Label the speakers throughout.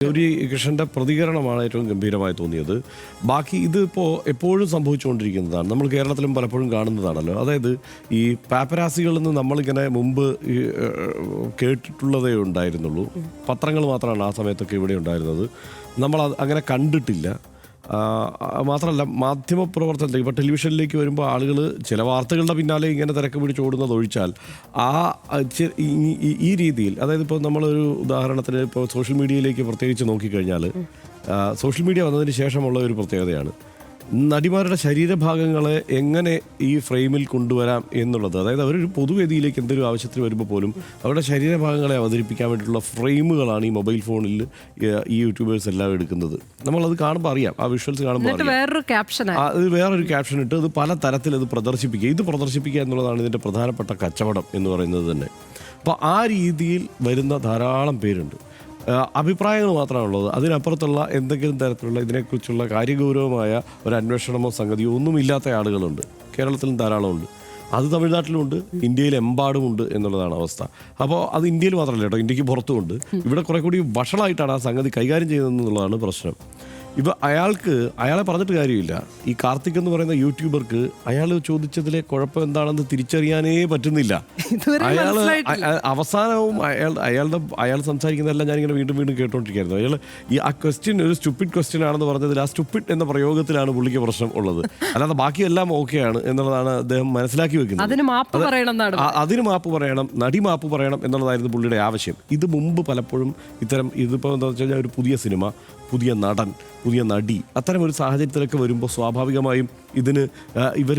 Speaker 1: ഗൗരി കൃഷ്ണൻ്റെ പ്രതികരണമാണ് ഏറ്റവും ഗംഭീരമായി തോന്നിയത്. ബാക്കി ഇതിപ്പോൾ എപ്പോഴും സംഭവിച്ചുകൊണ്ടിരിക്കുന്നതാണ്, നമ്മൾ കേരളത്തിലും പലപ്പോഴും കാണുന്നതാണല്ലോ. അതായത് ഈ പാപ്പരാസികളിൽ നിന്ന് നമ്മളിങ്ങനെ മുമ്പ് കേട്ടിട്ടുള്ളതേ ഉണ്ടായിരുന്നുള്ളൂ. പത്രങ്ങൾ മാത്രമാണ് ആ സമയത്തൊക്കെ ഇവിടെ ഉണ്ടായിരുന്നത്, നമ്മൾ അങ്ങനെ കണ്ടിട്ടില്ല. മാത്രമല്ല, മാധ്യമപ്രവർത്തനത്തിൽ ഇപ്പോൾ ടെലിവിഷനിലേക്ക് വരുമ്പോൾ ആളുകൾ ചില വാർത്തകളുടെ പിന്നാലെ ഇങ്ങനെ തിരക്ക് പിടിച്ച് ഓടുന്നത് ഒഴിച്ചാൽ ഈ രീതിയിൽ, അതായത് ഇപ്പോൾ നമ്മളൊരു ഉദാഹരണത്തിന് ഇപ്പോൾ സോഷ്യൽ മീഡിയയിലേക്ക് പ്രത്യേകിച്ച് നോക്കിക്കഴിഞ്ഞാൽ, സോഷ്യൽ മീഡിയ വന്നതിന് ശേഷമുള്ള ഒരു പ്രത്യേകതയാണ് നടിമാരുടെ ശരീരഭാഗങ്ങളെ എങ്ങനെ ഈ ഫ്രെയിമിൽ കൊണ്ടുവരാം എന്നുള്ളത്. അതായത് അവരൊരു പൊതുവേദിയിലേക്ക് എന്തെങ്കിലും ആവശ്യത്തിന് വരുമ്പോൾ പോലും അവരുടെ ശരീരഭാഗങ്ങളെ അവതരിപ്പിക്കാൻ വേണ്ടിയിട്ടുള്ള ഫ്രെയിമുകളാണ് ഈ മൊബൈൽ ഫോണിൽ ഈ യൂട്യൂബേഴ്സ് എല്ലാം എടുക്കുന്നത്. നമ്മളത് കാണുമ്പോൾ അറിയാം, ആ വിഷ്വൽസ് കാണുമ്പോൾ അറിയാം. അത് വേറൊരു ക്യാപ്ഷൻ ഇട്ട് അത് പല തരത്തിൽ അത് പ്രദർശിപ്പിക്കുക എന്നുള്ളതാണ് ഇതിൻ്റെ പ്രധാനപ്പെട്ട കച്ചവടം എന്ന് പറയുന്നത് തന്നെ. അപ്പോൾ ആ രീതിയിൽ വരുന്ന ധാരാളം പേരുണ്ട്. അഭിപ്രായങ്ങൾ മാത്രമാണുള്ളത്, അതിനപ്പുറത്തുള്ള എന്തെങ്കിലും തരത്തിലുള്ള ഇതിനെക്കുറിച്ചുള്ള കാര്യഗൗരവമായ ഒരു അന്വേഷണമോ സംഗതിയോ ഒന്നുമില്ലാത്ത ആളുകളുണ്ട്. കേരളത്തിലും ധാരാളമുണ്ട്, അത് തമിഴ്നാട്ടിലുമുണ്ട്, ഇന്ത്യയിലെമ്പാടുമുണ്ട് എന്നുള്ളതാണ് അവസ്ഥ. അപ്പോൾ അത് ഇന്ത്യയിൽ മാത്രമല്ല കേട്ടോ, ഇന്ത്യക്ക് പുറത്തുമുണ്ട്. ഇവിടെ കുറെ കൂടി വഷളായിട്ടാണ് ആ സംഗതി കൈകാര്യം ചെയ്യുന്നതെന്നുള്ളതാണ് പ്രശ്നം. ഇപ്പോൾ അയാളെ പറഞ്ഞിട്ട് കാര്യമില്ല. ഈ കാർത്തിക് എന്ന് പറയുന്ന യൂട്യൂബർക്ക് അയാൾ ചോദിച്ചതിലെ കുഴപ്പം എന്താണെന്ന് തിരിച്ചറിയാനേ പറ്റുന്നില്ല. അവസാനവും അയാൾ സംസാരിക്കുന്നതെല്ലാം ഞാനിങ്ങനെ വീണ്ടും കേട്ടോണ്ടിരിക്കുകയായിരുന്നു. അയാൾ ആ ക്വസ്റ്റ്യൻ ഒരു സ്റ്റുപ്പിഡ് ക്വസ്റ്റ്യൻ ആണെന്ന് പറഞ്ഞതിൽ ആ സ്റ്റുപ്പിഡ് എന്ന പ്രയോഗത്തിലാണ് പുള്ളിക്ക് പ്രശ്നം ഉള്ളത്. അല്ലാതെ ബാക്കിയെല്ലാം ഓക്കെയാണ് എന്നുള്ളതാണ് അദ്ദേഹം മനസ്സിലാക്കി വെക്കുന്നത്. അതിന് മാപ്പ് പറയണം, നടി മാപ്പ് പറയണം എന്നുള്ളതായിരുന്നു പുള്ളിയുടെ ആവശ്യം. ഇത് മുമ്പ് പലപ്പോഴും ഇതിപ്പോൾ എന്താ വെച്ച് കഴിഞ്ഞാൽ ഒരു പുതിയ സിനിമ, പുതിയ നടൻ, പുതിയ നടി, അത്തരം ഒരു സാഹചര്യത്തിലൊക്കെ വരുമ്പോൾ സ്വാഭാവികമായും ഇവർ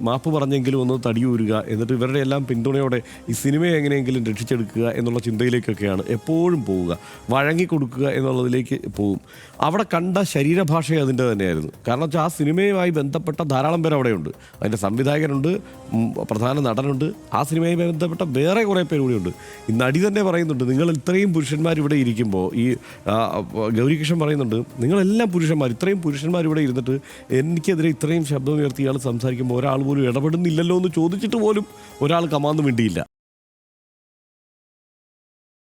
Speaker 1: മാപ്പ് പറഞ്ഞെങ്കിലും ഒന്ന് തടിയൂരുക, എന്നിട്ട് ഇവരുടെ എല്ലാം പിന്തുണയോടെ ഈ സിനിമയെ എങ്ങനെയെങ്കിലും രക്ഷിച്ചെടുക്കുക എന്നുള്ള ചിന്തയിലേക്കൊക്കെയാണ് എപ്പോഴും പോവുക. വഴങ്ങിക്കൊടുക്കുക എന്നുള്ളതിലേക്ക് പോവും. അവിടെ കണ്ട ശരീരഭാഷ അതിൻ്റെ തന്നെയായിരുന്നു. കാരണം വെച്ചാൽ ആ സിനിമയുമായി ബന്ധപ്പെട്ട ധാരാളം പേർ അവിടെയുണ്ട്. അതിൻ്റെ സംവിധായകനുണ്ട്, പ്രധാന നടനുണ്ട്, ആ സിനിമയുമായി ബന്ധപ്പെട്ട വേറെ കുറേ പേര് കൂടിയുണ്ട്. ഈ നടി തന്നെ പറയുന്നുണ്ട്, നിങ്ങൾ ഇത്രയും പുരുഷന്മാർ ഇവിടെ ഇരിക്കുമ്പോൾ, ഈ ഗൗരികൃഷ്ണൻ പറയുന്നുണ്ട്, നിങ്ങളെല്ലാം പുരുഷന്മാർ, ഇത്രയും പുരുഷന്മാർ ഇവിടെ ഇരുന്നിട്ട് എനിക്കെതിരെ ഇത്രയും ശബ്ദം ഉയർത്തി ഇയാൾ സംസാരിക്കുമ്പോൾ ഒരാൾ പോലും ഇടപെടുന്നില്ലല്ലോ എന്ന് ചോദിച്ചിട്ട് പോലും ഒരാൾ കമാന്ന് വേണ്ടിയില്ല.